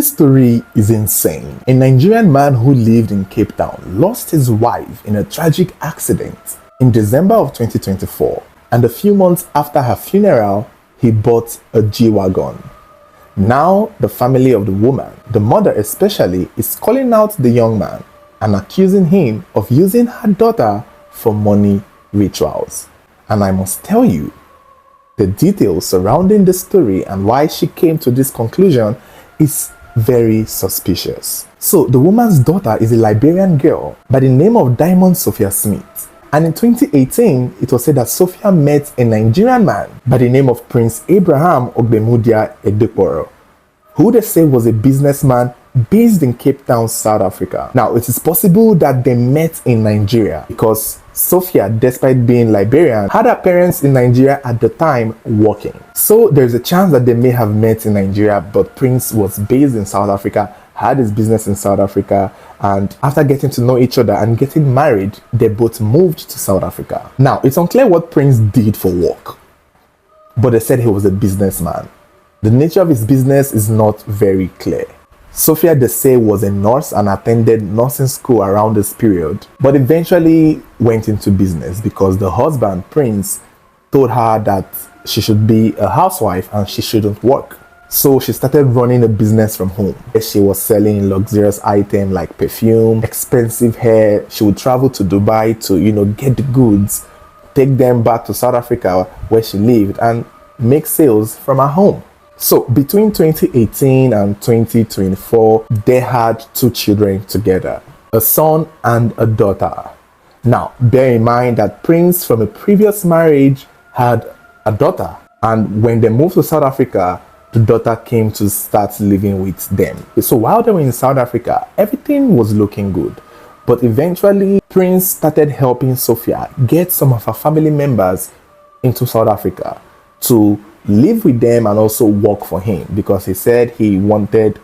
This story is insane. A Nigerian man who lived in Cape Town lost his wife in a tragic accident in December of 2024, and a few months after her funeral, he bought a G-Wagon. Now, the family of the woman, the mother especially, is calling out the young man and accusing him of using her daughter for money rituals. And I must tell you, the details surrounding the story and why she came to this conclusion is very suspicious. So, the woman's daughter is a Liberian girl by the name of Diamond Sophia Smith. And in 2018, it was said that Sophia met a Nigerian man by the name of Prince Abraham Ogbemudia Edekporo, who they say was a businessman based in Cape Town, South Africa. Now, it is possible that they met in Nigeria because Sophia, despite being Liberian, had her parents in Nigeria at the time working. So there's a chance that they may have met in Nigeria, but Prince was based in South Africa, had his business in South Africa, and after getting to know each other and getting married, they both moved to South Africa. Now, it's unclear what Prince did for work, but they said he was a businessman. The nature of his business is not very clear. Sophia, they say, was a nurse and attended nursing school around this period, but eventually went into business because the husband, Prince, told her that she should be a housewife and she shouldn't work. So she started running a business from home. She was selling luxurious items like perfume, expensive hair. She would travel to Dubai to, get the goods, take them back to South Africa where she lived, and make sales from her home. So between 2018 and 2024, they had 2 children together, a son and a daughter. Now, bear in mind that Prince from a previous marriage had a daughter, and when they moved to South Africa, the daughter came to start living with them. So while they were in South Africa, everything was looking good. But eventually, Prince started helping Sophia get some of her family members into South Africa to live with them and also work for him, because he said he wanted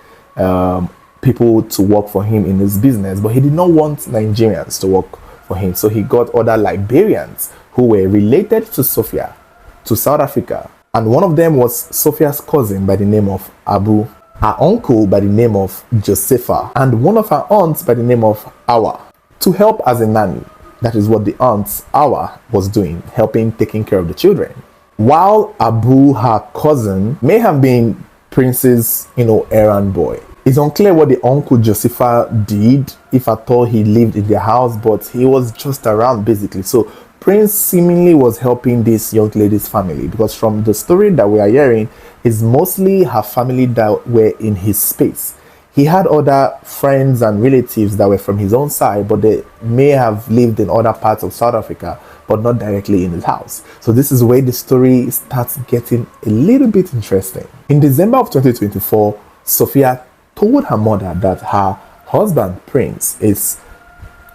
people to work for him in his business, but he did not want Nigerians to work for him. So he got other Liberians who were related to Sophia to South Africa. And one of them was Sophia's cousin by the name of Abu, her uncle by the name of Josepha, and one of her aunts by the name of Awa, to help as a nanny. That is what the aunt Awa was doing, helping taking care of the children. While Abu, her cousin, may have been Prince's, errand boy. It's unclear what the uncle Josepha did, if at all he lived in their house, but he was just around basically. So Prince seemingly was helping this young lady's family, because from the story that we are hearing, it's mostly her family that were in his space. He had other friends and relatives that were from his own side, but they may have lived in other parts of South Africa, but not directly in his house. So this is where the story starts getting a little bit interesting. In December of 2024, Sophia told her mother that her husband, Prince, is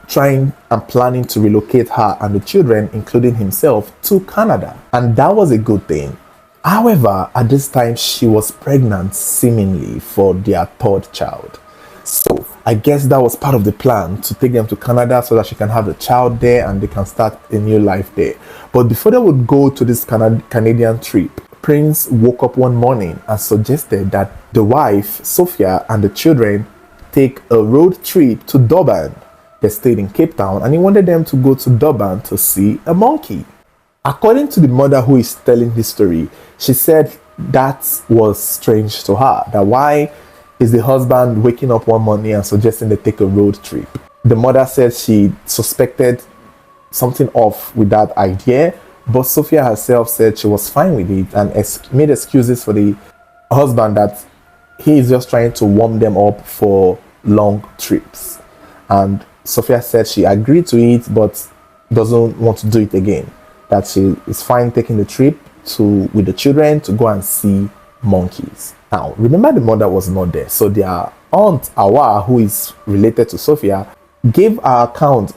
trying and planning to relocate her and the children, including himself, to Canada. And that was a good thing. However, at this time, she was pregnant, seemingly, for their 3rd child. So I guess that was part of the plan, to take them to Canada so that she can have the child there and they can start a new life there. But before they would go to this Canadian trip, Prince woke up one morning and suggested that the wife, Sophia, and the children take a road trip to Durban. They stayed in Cape Town and he wanted them to go to Durban to see a monkey. According to the mother who is telling this story, she said that was strange to her. That why is the husband waking up one morning and suggesting they take a road trip? The mother said she suspected something off with that idea, but Sophia herself said she was fine with it and made excuses for the husband that he is just trying to warm them up for long trips. And Sophia said she agreed to it but doesn't want to do it again. That she is fine taking the trip with the children to go and see monkeys. Now, remember the mother was not there. So their aunt Awa, who is related to Sophia, gave her account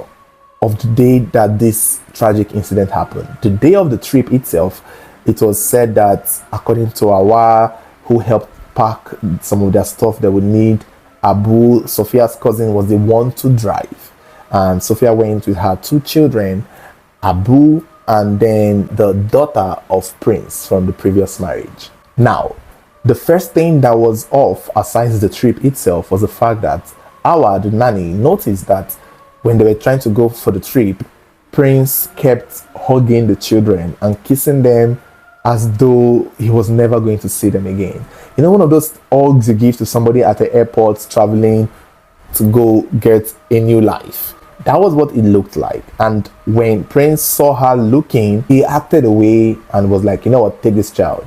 of the day that this tragic incident happened. The day of the trip itself, it was said that, according to Awa, who helped pack some of their stuff they would need, Abu, Sophia's cousin, was the one to drive. And Sophia went with her 2 children, Abu, and then the daughter of Prince from the previous marriage. Now, The first thing that was off, aside the trip itself, was the fact that Awa, the nanny, noticed that when they were trying to go for the trip, Prince kept hugging the children and kissing them as though he was never going to see them again. You know, one of those hugs you give to somebody at the airport traveling to go get a new life. That was what it looked like. And when Prince saw her looking, he acted away and was like, you know what, take this child,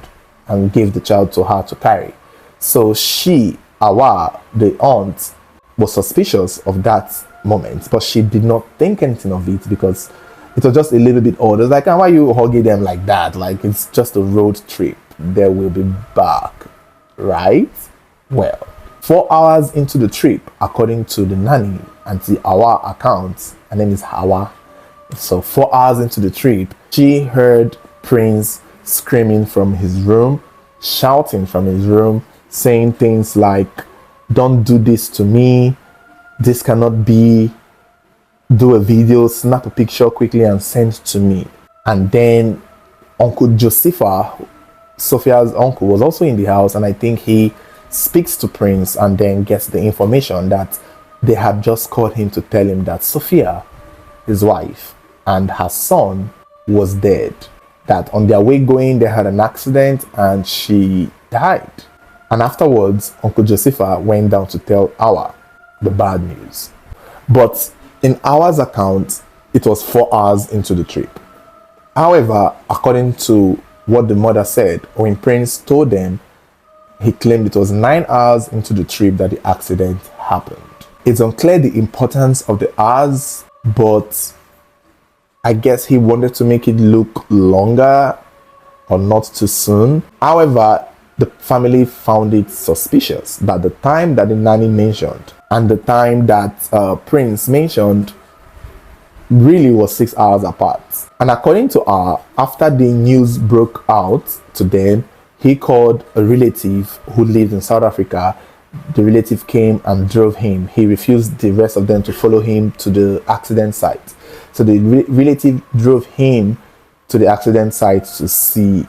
and gave the child to her to carry. So she, Awa, the aunt, was suspicious of that moment, but she did not think anything of it because it was just a little bit odd. It was like, why are you hugging them like that? Like, it's just a road trip. They will be back, right? Well, 4 hours into the trip, according to the nanny and the Awa account, her name is Hawa. So 4 hours into the trip, she heard Prince screaming from his room, shouting from his room, saying things like, don't do this to me, this cannot be, do a video, snap a picture quickly and send to me. And then Uncle Josepha, Sophia's uncle, was also in the house, and I think he speaks to Prince and then gets the information that they had just called him to tell him that Sophia, his wife, and her son was dead. That on their way going, they had an accident and she died. And afterwards, Uncle Josepha went down to tell Awa the bad news. But in Awa's account, it was 4 hours into the trip. However, according to what the mother said, when Prince told them, he claimed it was 9 hours into the trip that the accident happened. It's unclear the importance of the hours, but I guess he wanted to make it look longer or not too soon. However, the family found it suspicious that the time that the nanny mentioned and the time that Prince mentioned really was 6 hours apart. And according to her, after the news broke out to them, he called a relative who lived in South Africa. The relative came and drove him. He refused the rest of them to follow him to the accident site. So the relative drove him to the accident site to see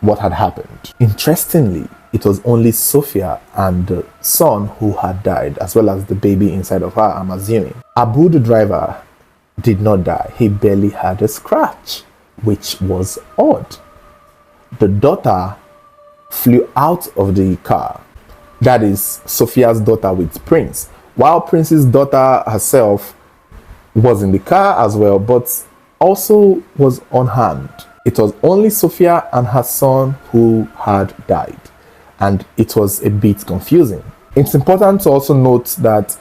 what had happened. Interestingly, it was only Sophia and the son who had died, as well as the baby inside of her, I'm assuming. Abu, the driver, did not die. He barely had a scratch, which was odd. The daughter flew out of the car. That is Sophia's daughter with Prince, while Prince's daughter herself was in the car as well, but also was unharmed. It was only Sophia and her son who had died, and it was a bit confusing. It's important to also note that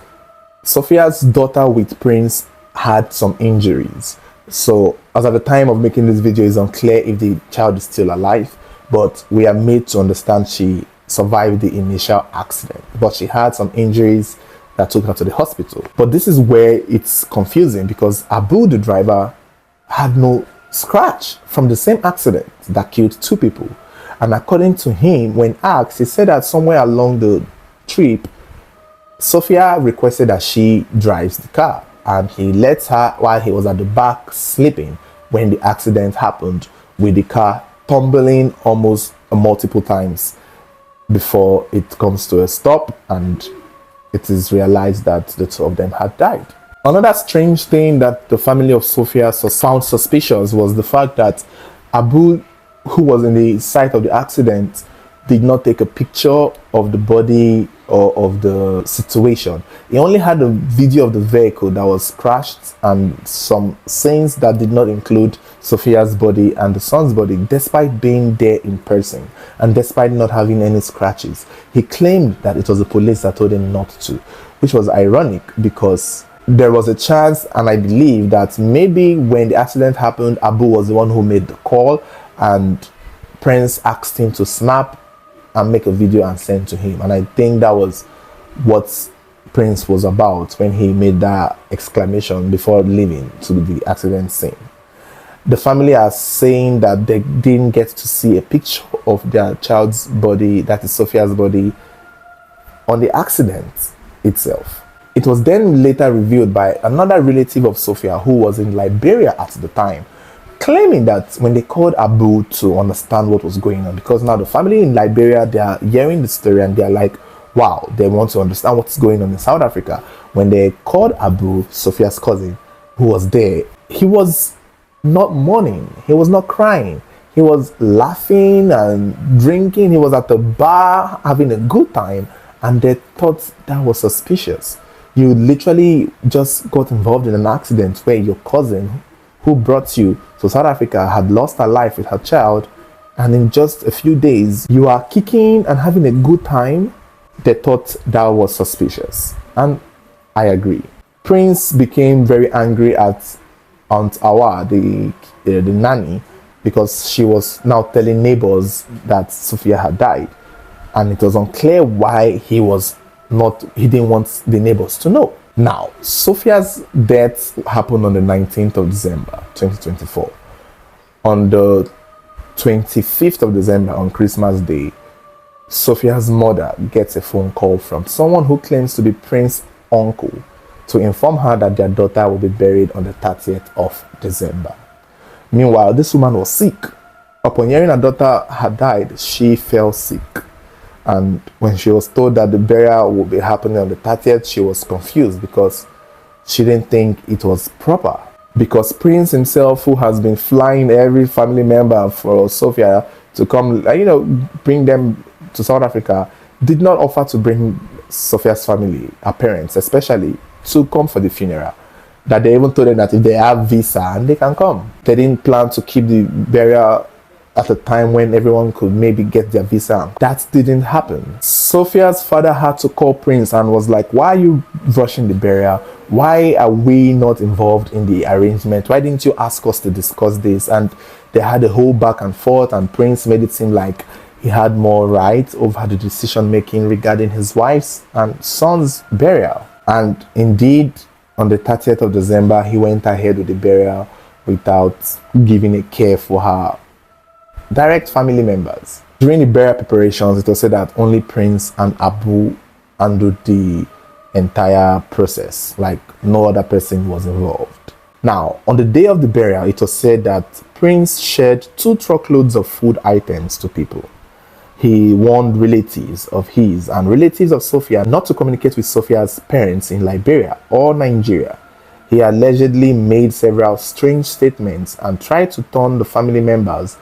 Sophia's daughter with Prince had some injuries. So as at the time of making this video, it's unclear if the child is still alive, but we are made to understand she survived the initial accident, but she had some injuries that took her to the hospital. But this is where it's confusing, because Abu, the driver, had no scratch from the same accident that killed 2 people. And according to him, when asked, he said that somewhere along the trip, Sophia requested that she drives the car, and he let her while he was at the back sleeping when the accident happened, with the car tumbling almost multiple times before it comes to a stop and it is realized that the 2 of them had died. Another strange thing that the family of Sophia found suspicious was the fact that Abu, who was in the site of the accident, did not take a picture of the body or of the situation. He only had a video of the vehicle that was crashed and some scenes that did not include Sophia's body and the son's body, despite being there in person and despite not having any scratches. He claimed that it was the police that told him not to, which was ironic because there was a chance, and I believe that maybe when the accident happened, Abu was the one who made the call and Prince asked him to snap and make a video and send to him. And I think that was what Prince was about when he made that exclamation before leaving to the accident scene. The family are saying that they didn't get to see a picture of their child's body, that is Sophia's body, on the accident itself. It was then later revealed by another relative of Sophia who was in Liberia at the time, claiming that when they called Abu to understand what was going on, because now the family in Liberia, they are hearing the story and they are like, wow, they want to understand what's going on in South Africa. When they called Abu, Sophia's cousin, who was there, he was not mourning, he was not crying, he was laughing and drinking, he was at the bar having a good time, and they thought that was suspicious. You literally just got involved in an accident where your cousin who brought you to South Africa had lost her life with her child, and in just a few days you are kicking and having a good time. They thought that was suspicious, and I agree. Prince became very angry at Aunt Awa, the nanny, because she was now telling neighbors that Sophia had died, and it was unclear why he didn't want the neighbors to know. Now, Sophia's death happened on the 19th of December 2024. On the 25th of December, on Christmas Day, Sophia's mother gets a phone call from someone who claims to be Prince's uncle to inform her that their daughter will be buried on the 30th of December. Meanwhile, this woman was sick. Upon hearing her daughter had died, she fell sick. And when she was told that the burial would be happening on the 30th, she was confused because she didn't think it was proper. Because Prince himself, who has been flying every family member for Sophia to come, bring them to South Africa, did not offer to bring Sophia's family, her parents especially, to come for the funeral. That they even told them that if they have visa and they can come. They didn't plan to keep the burial at a time when everyone could maybe get their visa. That didn't happen. Sophia's father had to call Prince and was like, why are you rushing the burial? Why are we not involved in the arrangement? Why didn't you ask us to discuss this? And they had a whole back and forth, and Prince made it seem like he had more rights over the decision making regarding his wife's and son's burial. And indeed, on the 30th of December, he went ahead with the burial without giving a care for her direct family members. During the burial preparations, it was said that only Prince and Abu handled the entire process, like no other person was involved. Now, on the day of the burial, it was said that Prince shared 2 truckloads of food items to people. He warned relatives of his and relatives of Sophia not to communicate with Sophia's parents in Liberia or Nigeria. He allegedly made several strange statements and tried to turn the family members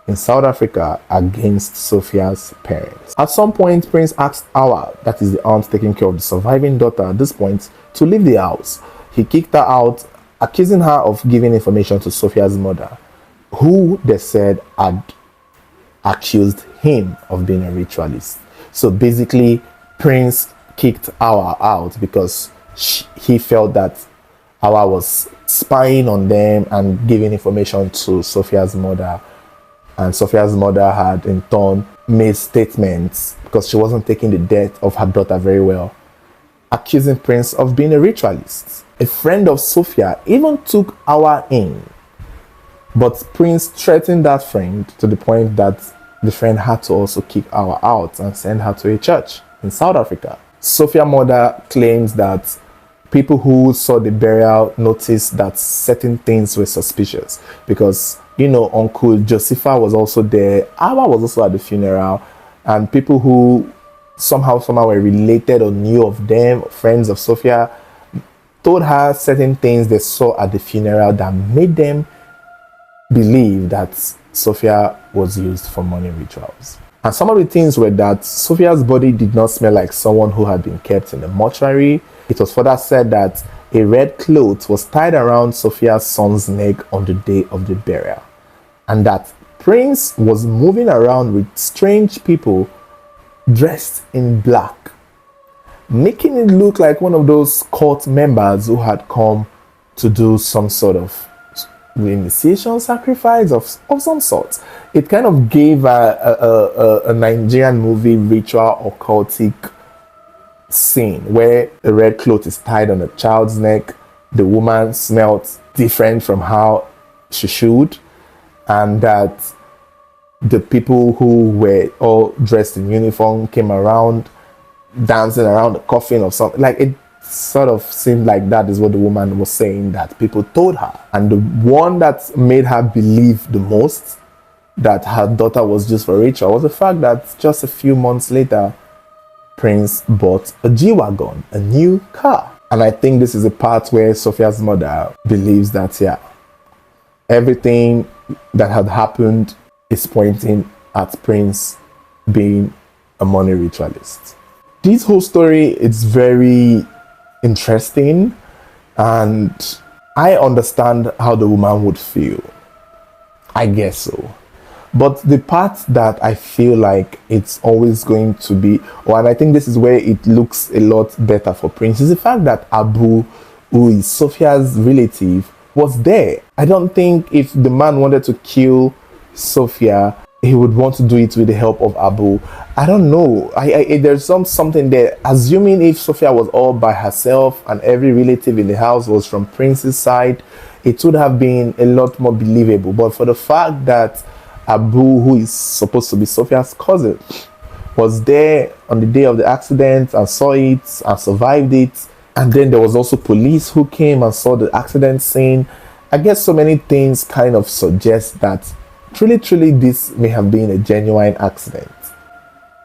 in South Africa against Sophia's parents. At some point, Prince asked Awa, that is the aunt taking care of the surviving daughter at this point, to leave the house. He kicked her out, accusing her of giving information to Sophia's mother, who they said had accused him of being a ritualist. So basically, Prince kicked Awa out because he felt that Awa was spying on them and giving information to Sophia's mother. And Sophia's mother had in turn made statements because she wasn't taking the death of her daughter very well, accusing Prince of being a ritualist. A friend of Sophia even took Awa in, but Prince threatened that friend to the point that the friend had to also kick Awa out and send her to a church in South Africa. Sophia's mother claims that people who saw the burial noticed that certain things were suspicious because, Uncle Josepha was also there. Awa was also at the funeral, and people who somehow were related or knew of them, friends of Sophia, told her certain things they saw at the funeral that made them believe that Sophia was used for money rituals. And some of the things were that Sophia's body did not smell like someone who had been kept in a mortuary. It was further said that a red cloth was tied around Sophia's son's neck on the day of the burial, and that Prince was moving around with strange people dressed in black, making it look like one of those cult members who had come to do some sort of initiation sacrifice of some sort. It kind of gave a Nigerian movie ritual occultic scene where a red cloth is tied on a child's neck, the woman smelled different from how she should, and that the people who were all dressed in uniform came around dancing around the coffin or something. Like, it sort of seemed like that is what the woman was saying that people told her. And the one that made her believe the most that her daughter was just for Rachel was the fact that just a few months later, Prince bought a G-Wagon, a new car. And I think this is the part where Sophia's mother believes that, yeah, everything that had happened is pointing at Prince being a money ritualist. This whole story is very interesting, and I understand how the woman would feel. I guess so. But the part that I feel like it's always going to be, and I think this is where it looks a lot better for Prince, is the fact that Abu, who is Sophia's relative, was there. I don't think if the man wanted to kill Sophia, he would want to do it with the help of Abu. I don't know. There's something there. Assuming if Sophia was all by herself and every relative in the house was from Prince's side, it would have been a lot more believable. But for the fact that Abu, who is supposed to be Sophia's cousin, was there on the day of the accident and saw it and survived it, and then there was also police who came and saw the accident scene, I guess so many things kind of suggest that truly this may have been a genuine accident.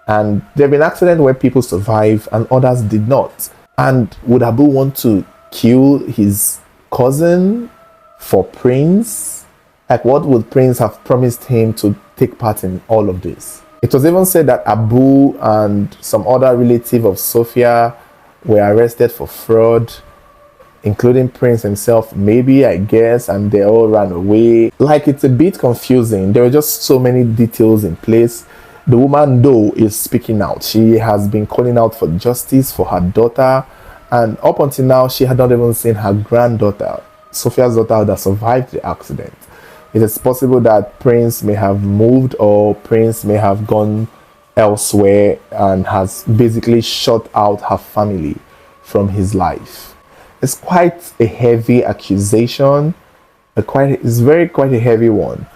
And there have been accidents where people survive and others did not. And would Abu want to kill his cousin for Prince? Like, what would Prince have promised him to take part in all of this? It was even said that Abu and some other relative of Sophia were arrested for fraud, including Prince himself, maybe, I guess, and they all ran away. Like, it's a bit confusing. There were just so many details in place. The woman, though, is speaking out. She has been calling out for justice for her daughter, and up until now, she had not even seen her granddaughter, Sophia's daughter, that survived the accident. It is possible that Prince may have moved, or Prince may have gone elsewhere and has basically shut out her family from his life. It's quite a heavy accusation. It's quite a heavy one.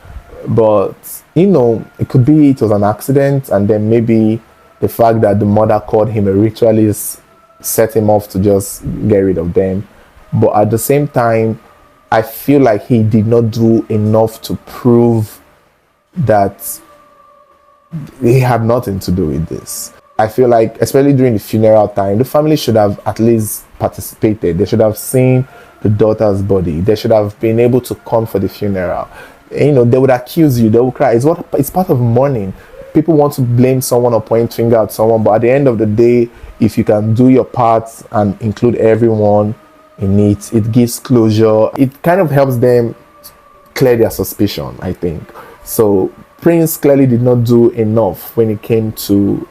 But, it could be it was an accident, and then maybe the fact that the mother called him a ritualist set him off to just get rid of them. But at the same time, I feel like he did not do enough to prove that he had nothing to do with this. I feel like, especially during the funeral time, the family should have at least participated. They should have seen the daughter's body. They should have been able to come for the funeral. They would accuse you. They would cry. It's part of mourning. People want to blame someone or point finger at someone, but at the end of the day, if you can do your part and include everyone in it, it gives closure. It kind of helps them clear their suspicion, I think. So Prince clearly did not do enough when it came to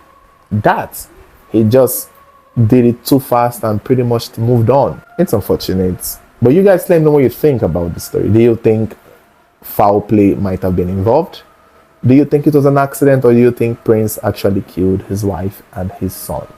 that. He just did it too fast and pretty much moved on. It's unfortunate. But you guys let me know what you think about the story. Do you think foul play might have been involved? Do you think it was an accident, or do you think Prince actually killed his wife and his son?